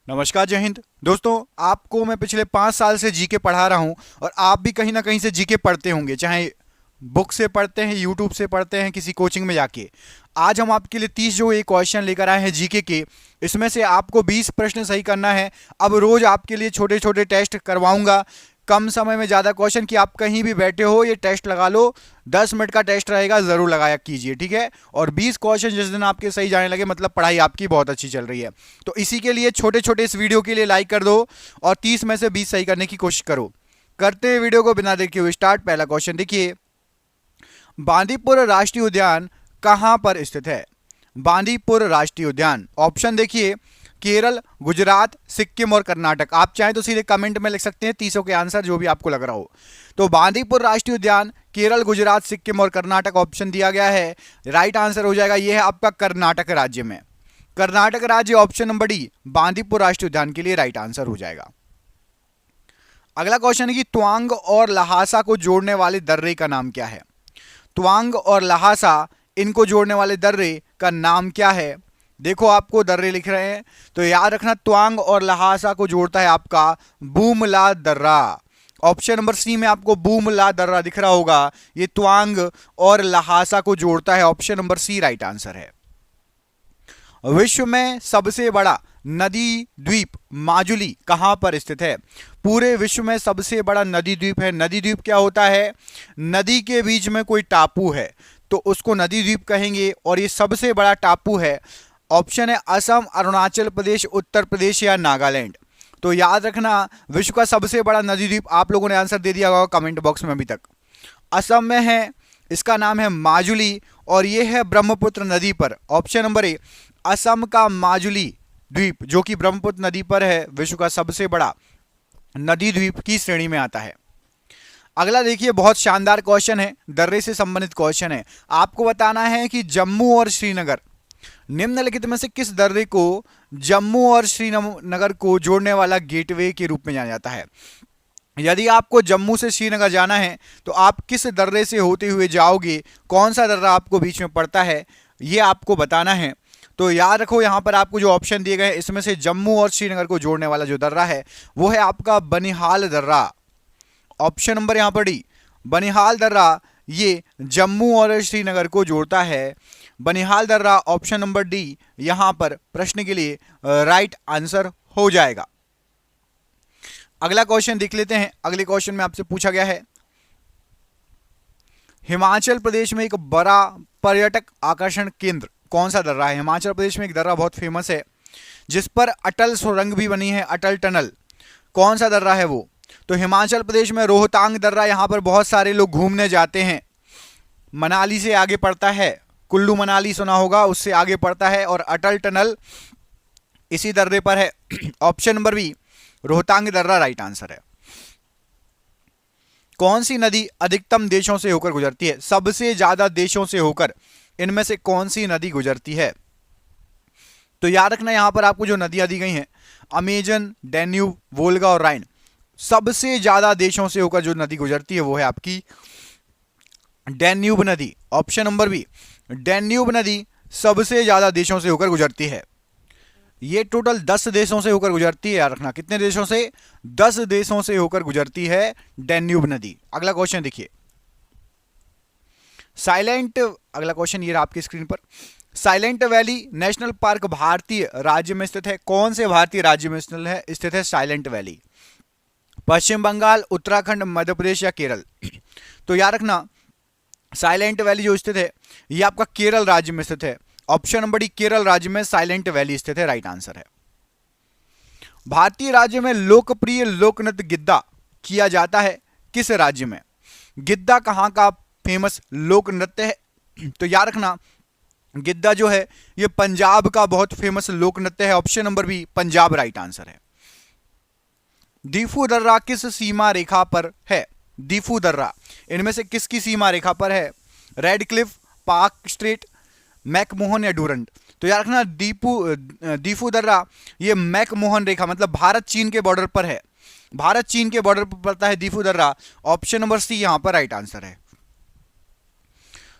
नमस्कार, जय हिंद। दोस्तों, आपको मैं पिछले 5 साल से जीके पढ़ा रहा हूं और आप भी कहीं ना कहीं से जीके पढ़ते होंगे, चाहे बुक से पढ़ते हैं, यूट्यूब से पढ़ते हैं, किसी कोचिंग में जाके। आज हम आपके लिए 30 जो ये क्वेश्चन लेकर आए हैं जीके के। इसमें से आपको 20 प्रश्न सही करना है। अब रोज आपके लिए छोटे छोटे टेस्ट करवाऊंगा, कम समय में ज़्यादा क्वेश्चन, कि आप कहीं भी बैठे हो ये टेस्ट लगा लो। 10 मिनट का टेस्ट रहेगा, ज़रूर लगाया कीजिए, ठीक है। और 20 क्वेश्चन जिस दिन आपके सही जाने लगे, मतलब पढ़ाई आपकी बहुत अच्छी चल रही है। तो इसी के लिए छोटे छोटे इस वीडियो के लिए लाइक कर दो और 30 में से 20 सही करने की कोशिश करो। करते हैं वीडियो को बिना देखे हुए स्टार्ट। पहला क्वेश्चन देखिए, बांदीपुर राष्ट्रीय उद्यान कहां पर स्थित है? बांदीपुर राष्ट्रीय उद्यान, ऑप्शन देखिए, केरल, गुजरात, सिक्किम और कर्नाटक। आप चाहें तो सीधे कमेंट में लिख सकते हैं 30 के आंसर, जो भी आपको लग रहा हो। तो बांदीपुर राष्ट्रीय उद्यान केरल, गुजरात, सिक्किम और कर्नाटक ऑप्शन दिया गया है। राइट आंसर हो जाएगा, यह है आपका कर्नाटक राज्य में। कर्नाटक राज्य, ऑप्शन नंबर डी, बांदीपुर राष्ट्रीय उद्यान के लिए राइट आंसर हो जाएगा। अगला क्वेश्चन है कि तवांग और लहासा को जोड़ने वाले दर्रे का नाम क्या है? तवांग और लहासा, इनको जोड़ने वाले दर्रे का नाम क्या है? देखो, आपको दर्रे लिख रहे हैं तो याद रखना, तवांग और लहासा को जोड़ता है आपका बूमला दर्रा। ऑप्शन नंबर सी में आपको बूमला दर्रा दिख रहा होगा, ये तवांग और लहासा को जोड़ता है। Option number C right answer है। विश्व में सबसे बड़ा नदी द्वीप माजुली कहां पर स्थित है? पूरे विश्व में सबसे बड़ा नदी द्वीप है। नदी द्वीप क्या होता है? नदी के बीच में कोई टापू है तो उसको नदी द्वीप कहेंगे, और ये सबसे बड़ा टापू है। ऑप्शन है असम, अरुणाचल प्रदेश, उत्तर प्रदेश या नागालैंड। तो याद रखना, विश्व का सबसे बड़ा नदी द्वीप, आप लोगों ने आंसर दे दिया होगा कमेंट बॉक्स में अभी तक, असम में है। इसका नाम है माजुली और यह है ब्रह्मपुत्र नदी पर। ऑप्शन नंबर ए, असम का माजुली द्वीप, जो कि ब्रह्मपुत्र नदी पर है, विश्व का सबसे बड़ा नदी द्वीप की श्रेणी में आता है। अगला देखिए, बहुत शानदार क्वेश्चन है, दर्रे से संबंधित क्वेश्चन है। आपको बताना है कि जम्मू और श्रीनगर, निम्नलिखित में से किस दर्रे को जम्मू और श्रीनगर को जोड़ने वाला गेटवे के रूप में जाना जाता है? यदि आपको जम्मू से श्रीनगर जाना है तो आप किस दर्रे से होते हुए जाओगे? कौन सा दर्रा आपको बीच में पड़ता है, ये आपको बताना है। तो याद रखो, यहां पर आपको जो ऑप्शन दिए गए हैं, इसमें से जम्मू और श्रीनगर को जोड़ने वाला जो दर्रा है वो है आपका बनिहाल दर्रा। ऑप्शन नंबर यहां पर डी, बनिहाल दर्रा, ये जम्मू और श्रीनगर को जोड़ता है। बनिहाल दर्रा, ऑप्शन नंबर डी, यहां पर प्रश्न के लिए राइट आंसर हो जाएगा। अगला क्वेश्चन देख लेते हैं। अगले क्वेश्चन में आपसे पूछा गया है, हिमाचल प्रदेश में एक बड़ा पर्यटक आकर्षण केंद्र कौन सा दर्रा है? हिमाचल प्रदेश में एक दर्रा बहुत फेमस है जिस पर अटल सुरंग भी बनी है, अटल टनल। कौन सा दर्रा है वो? तो हिमाचल प्रदेश में रोहतांग दर्रा, यहां पर बहुत सारे लोग घूमने जाते हैं। मनाली से आगे पड़ता है, कुल्लू मनाली सुना होगा, उससे आगे पड़ता है, और अटल टनल इसी दर्रे पर है। ऑप्शन नंबर बी, रोहतांग दर्रा राइट आंसर है। कौन सी नदी अधिकतम देशों से होकर गुजरती है? सबसे ज्यादा देशों से होकर इनमें से कौन सी नदी गुजरती है? तो याद रखना, यहां पर आपको जो नदियां दी गई हैं, अमेजन, डैन्यूब, वोल्गा और राइन, सबसे ज्यादा देशों से होकर जो नदी गुजरती है वो है आपकी डैन्यूब नदी। ऑप्शन नंबर बी, डैन्यूब नदी सबसे ज्यादा देशों से होकर गुजरती है। ये टोटल 10 देशों से होकर गुजरती है, याद रखना। कितने देशों से? 10 देशों से होकर गुजरती है डैन्यूब नदी। अगला क्वेश्चन देखिए, साइलेंट, अगला क्वेश्चन ये रहा आपकी स्क्रीन पर। साइलेंट वैली नेशनल पार्क भारतीय राज्य में स्थित है। कौन से भारतीय राज्य में स्थित है साइलेंट वैली? पश्चिम बंगाल, उत्तराखंड, मध्य प्रदेश या केरल? तो याद रखना, साइलेंट वैली जो स्थित है ये आपका केरल राज्य में स्थित है। ऑप्शन नंबर डी, केरल राज्य में साइलेंट वैली स्थित है, राइट आंसर है। भारतीय राज्य में लोकप्रिय लोक नृत्य गिद्दा किया जाता है किस राज्य में? गिद्दा कहां का फेमस लोक नृत्य है? तो याद रखना, गिद्दा जो है ये पंजाब का बहुत फेमस लोक नृत्य है। Option number B, Punjab right answer है। दीफू दर्रा किस सीमा रेखा पर है? दीफू दर्रा इनमें से किसकी सीमा रेखा पर है? Red Cliff, park straight, McMahon या डूरंड? तो याद रखना, दीफू दर्रा ये मैकमोहन रेखा, मतलब भारत चीन के बॉर्डर पर है। भारत चीन के बॉर्डर पर पड़ता है दीफू दर्रा। ऑप्शन नंबर सी यहां पर राइट आंसर है।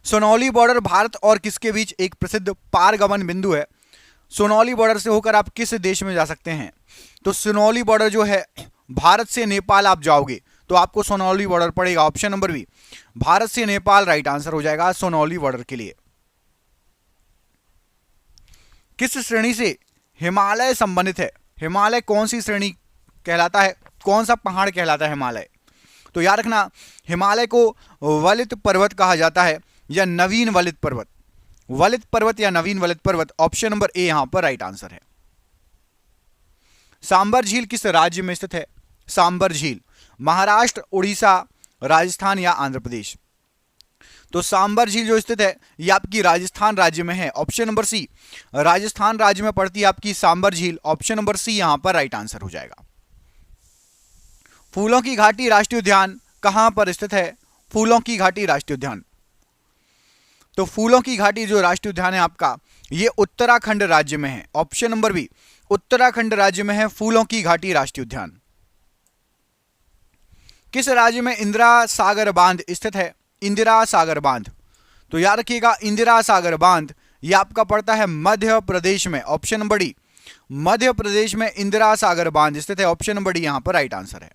सोनौली बॉर्डर भारत और किसके बीच एक प्रसिद्ध पारगमन बिंदु है? सोनौली बॉर्डर से होकर आप किस देश में जा सकते हैं? तो सोनौली बॉर्डर जो है भारत से नेपाल आप जाओगे तो आपको सोनौली बॉर्डर पड़ेगा। ऑप्शन नंबर बी, भारत से नेपाल राइट आंसर हो जाएगा सोनौली बॉर्डर के लिए। किस श्रेणी से हिमालय संबंधित है? हिमालय कौन सी श्रेणी कहलाता है, कौन सा पहाड़ कहलाता है हिमालय? तो याद रखना, हिमालय को वलित पर्वत कहा जाता है या नवीन वलित पर्वत, वलित पर्वत या नवीन वलित पर्वत। ऑप्शन नंबर ए यहां पर राइट आंसर है। सांबर झील किस राज्य में स्थित है? सांबर झील महाराष्ट्र, उड़ीसा, राजस्थान या आंध्र प्रदेश? तो सांबर झील जो स्थित है ये आपकी राजस्थान राज्य में है। ऑप्शन नंबर सी, राजस्थान राज्य में पड़ती है आपकी सांबर झील। ऑप्शन नंबर सी यहां पर राइट आंसर हो जाएगा। फूलों की घाटी राष्ट्रीय उद्यान कहां पर स्थित है? फूलों की घाटी राष्ट्रीय उद्यान, तो फूलों की घाटी जो राष्ट्रीय उद्यान है आपका ये उत्तराखंड राज्य में है। ऑप्शन नंबर बी, उत्तराखंड राज्य में है फूलों की घाटी राष्ट्रीय उद्यान। किस राज्य में इंदिरा सागर बांध स्थित है? इंदिरा सागर बांध, तो याद रखिएगा इंदिरा सागर बांध ये आपका पड़ता है मध्य प्रदेश में। Option number D, Madhya Pradesh में इंदिरा सागर बांध स्थित है। ऑप्शन नंबर डी यहां पर राइट आंसर है।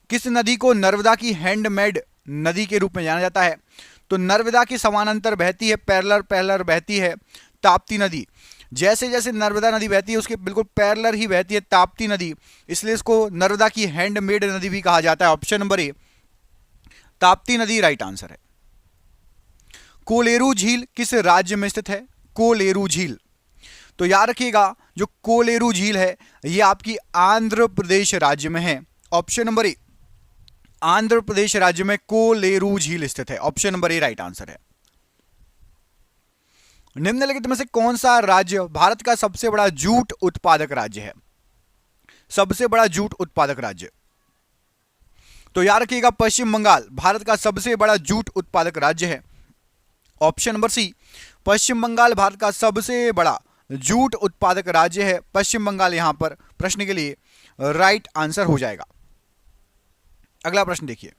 किस नदी को नर्मदा की हैंडमेड नदी के रूप में जाना जाता है? तो नर्मदा के समानांतर बहती है, पैरेलल बहती है ताप्ती नदी। जैसे जैसे नर्मदा नदी बहती है उसके बिल्कुल पैरेलल ही बहती है ताप्ती नदी, इसलिए इसको नर्मदा की हैंडमेड नदी भी कहा जाता है। ऑप्शन नंबर ए, ताप्ती नदी राइट आंसर है। कोलेरू झील किस राज्य में स्थित है? कोलेरू झील, तो याद रखिएगा जो कोलेरू झील है ये आपकी आंध्र प्रदेश राज्य में है। Option number A, Andhra Pradesh राज्य में कोलेरू झील स्थित है। Option number A right answer है। निम्नलिखित में से कौन सा राज्य भारत का सबसे बड़ा जूट उत्पादक राज्य है? सबसे बड़ा जूट उत्पादक राज्य, तो याद रखिएगा पश्चिम बंगाल भारत का सबसे बड़ा जूट उत्पादक राज्य है। ऑप्शन नंबर सी, पश्चिम बंगाल भारत का सबसे बड़ा जूट उत्पादक राज्य है। पश्चिम बंगाल यहां पर प्रश्न के लिए राइट आंसर हो जाएगा। अगला प्रश्न देखिए,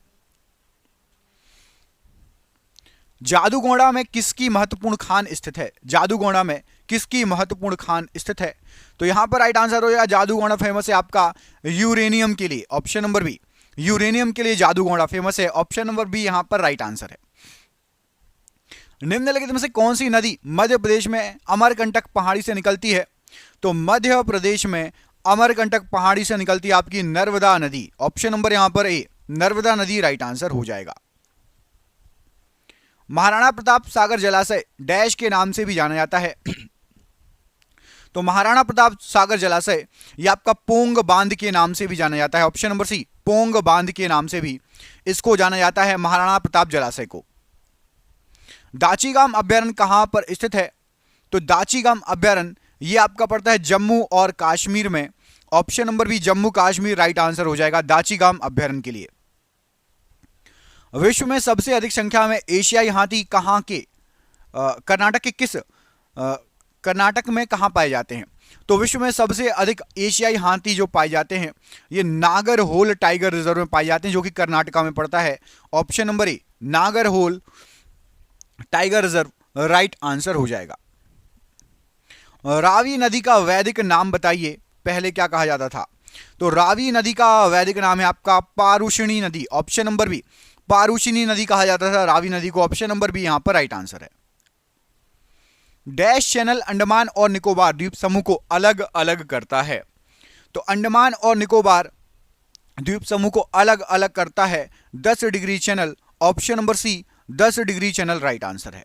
जादूगोड़ा में किसकी महत्वपूर्ण खान स्थित है? जादूगोड़ा में किसकी महत्वपूर्ण खान स्थित है? तो यहां पर राइट आंसर हो जाएगा, जादूगोड़ा फेमस है आपका यूरेनियम के लिए। ऑप्शन नंबर बी, यूरेनियम के लिए जादूगोड़ा फेमस है। ऑप्शन नंबर बी यहां पर राइट आंसर है। निम्नलिखित में से कौन सी नदी मध्य प्रदेश में अमरकंटक पहाड़ी से निकलती है? तो मध्य प्रदेश में अमरकंटक पहाड़ी से निकलती है आपकी नर्मदा नदी। ऑप्शन नंबर यहां पर ए, नर्मदा नदी राइट आंसर हो जाएगा। महाराणा प्रताप सागर जलाशय डैश के नाम से भी जाना जाता है। तो महाराणा प्रताप सागर जलाशय ये आपका पोंग बांध के नाम से भी जाना जाता है। ऑप्शन नंबर सी, पोंग बांध के नाम से भी इसको जाना जाता है महाराणा प्रताप जलाशय को। दाचीगाम अभ्यारण्य कहां पर स्थित है? तो दाचीगाम अभ्यारण्य ये आपका पड़ता है जम्मू और कश्मीर में। Option number B, Jammu Kashmir right answer हो जाएगा दाचीगाम अभ्यारण्य के लिए। विश्व में सबसे अधिक संख्या में एशियाई हाथी कहां के कर्नाटक के किस कर्नाटक में कहां पाए जाते हैं? तो विश्व में सबसे अधिक एशियाई हाथी जो पाए जाते हैं ये नागरहोल टाइगर रिजर्व में पाए जाते हैं जो कि कर्नाटका में पड़ता है। Option number A, Nagarhole tiger reserve right answer हो जाएगा। रावी नदी का वैदिक नाम बताइए, पहले क्या कहा जाता था? तो रावी नदी का वैदिक नाम है आपका पारुषणी नदी। ऑप्शन नंबर बी, पारुषणी नदी कहा जाता था रावी नदी को। ऑप्शन नंबर बी यहां पर राइट आंसर है। डैश चैनल अंडमान और निकोबार द्वीप समूह को अलग अलग करता है? तो अंडमान और निकोबार द्वीप समूह को अलग अलग करता है 10 degree channel. Option number C, 10 degree channel right answer है।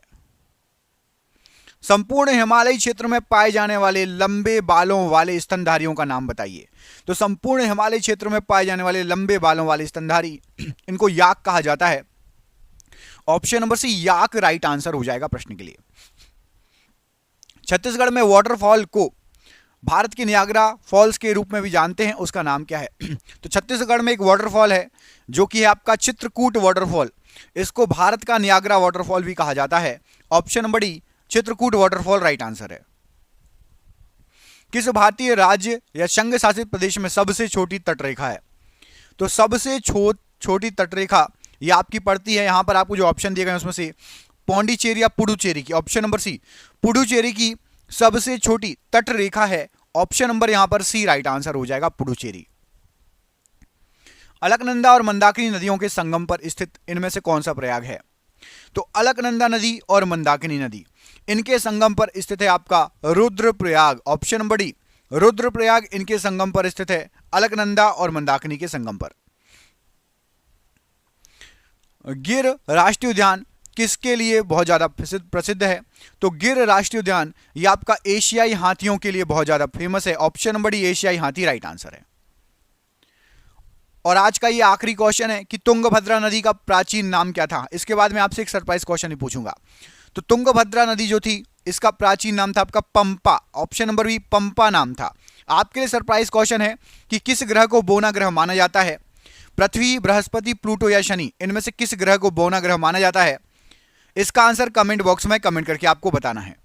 संपूर्ण हिमालयी क्षेत्र में पाए जाने वाले लंबे बालों वाले स्तनधारियों का नाम बताइए। तो संपूर्ण हिमालयी क्षेत्र में पाए जाने वाले लंबे बालों वाले स्तनधारी इनको याक कहा जाता है। ऑप्शन नंबर सी, याक राइट आंसर हो जाएगा प्रश्न के लिए। छत्तीसगढ़ में वाटरफॉल को भारत के नियाग्रा फॉल्स के रूप में भी जानते हैं, उसका नाम क्या है? तो छत्तीसगढ़ में एक वाटरफॉल है जो कि है आपका चित्रकूट वाटरफॉल। इसको भारत का नियाग्रा वाटरफॉल भी कहा जाता है। Option number D, Chitrakoot waterfall right answer है। किस भारतीय राज्य या संघ शासित प्रदेश में सबसे छोटी तटरेखा है? तो सबसे छोटी तटरेखा ये आपकी पड़ती है, यहां पर आपको जो ऑप्शन दिए गए उसमें से पौंडीचेरी या पुडुचेरी की। ऑप्शन नंबर सी, पुडुचेरी की सबसे छोटी तट रेखा है? ऑप्शन नंबर यहां पर सी राइट आंसर हो जाएगा, पुडुचेरी। अलकनंदा और मंदाकिनी नदियों के संगम पर स्थित इनमें से कौन सा प्रयाग है? तो अलकनंदा नदी और मंदाकिनी नदी, इनके संगम पर स्थित है आपका Rudraprayag. Option number D, Rudraprayag इनके संगम पर स्थित है, अलकनंदा और मंदाकिनी के संगम पर। गिर राष्ट्रीय उद्यान किसके लिए बहुत ज्यादा प्रसिद्ध है? तो गिर राष्ट्रीय उद्यान ये आपका एशियाई हाथियों के लिए बहुत ज्यादा फेमस है। ऑप्शन नंबर डी, एशियाई हाथी राइट आंसर है। और आज का ये आखिरी क्वेश्चन है कि तुंगभद्रा नदी का प्राचीन नाम क्या था? इसके बाद मैं आपसे एक सरप्राइज क्वेश्चन ही पूछूंगा। तो तुंगभद्रा नदी जो थी, इसका प्राचीन नाम था आपका पंपा। ऑप्शन नंबर बी, पंपा नाम था। आपके लिए सरप्राइज क्वेश्चन है कि किस ग्रह को बोना ग्रह माना जाता है? पृथ्वी, बृहस्पति, प्लूटो या शनि, इनमें से किस ग्रह को बोना ग्रह माना जाता है? इसका आंसर कमेंट बॉक्स में कमेंट करके आपको बताना है।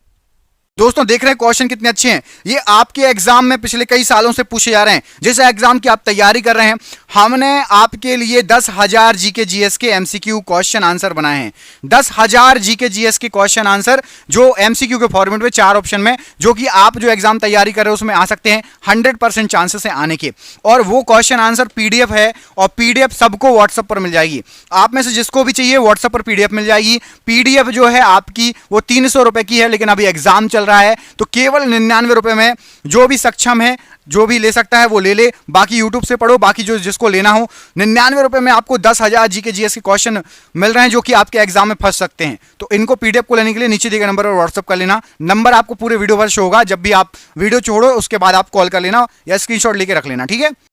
दोस्तों देख रहे हैं क्वेश्चन कितने अच्छे हैं। ये आपके एग्जाम में पिछले कई सालों से पूछे जा रहे हैं। जिस एग्जाम की आप तैयारी कर रहे हैं, हमने आपके लिए 10,000 जीके जीएस के एमसीक्यू क्वेश्चन आंसर बनाए हैं। 10,000 जीके जीएस के क्वेश्चन आंसर जो एमसीक्यू के फॉर्मेट में 4 ऑप्शन में, जो कि आप जो एग्जाम तैयारी कर रहे हो उसमें आ सकते हैं। 100% चांसेस है आने के। और वो क्वेश्चन आंसर पीडीएफ है, और पीडीएफ सबको व्हाट्सएप पर मिल जाएगी। आप में से जिसको भी चाहिए व्हाट्सएप पर पीडीएफ मिल जाएगी। पीडीएफ जो है आपकी वो 300 रुपए की है, लेकिन अभी एग्जाम चल रहा है तो केवल 99 रुपए में जो भी सक्षम है, जो भी ले सकता है वो ले ले। बाकी यूट्यूब से पढ़ो, बाकी जो जिसको लेना हो 99 रुपए में आपको 10,000 जीके जीएस के क्वेश्चन मिल रहे हैं, जो कि आपके एग्जाम में फंस सकते हैं। तो इनको पीडीएफ को लेने के लिए नीचे दिए गए नंबर पर व्हाट्सएप कर लेना। नंबर आपको पूरे वीडियो पर शो होगा। जब भी आप वीडियो छोड़ो उसके बाद आप कॉल कर लेना या स्क्रीनशॉट लेके रख लेना, ठीक है।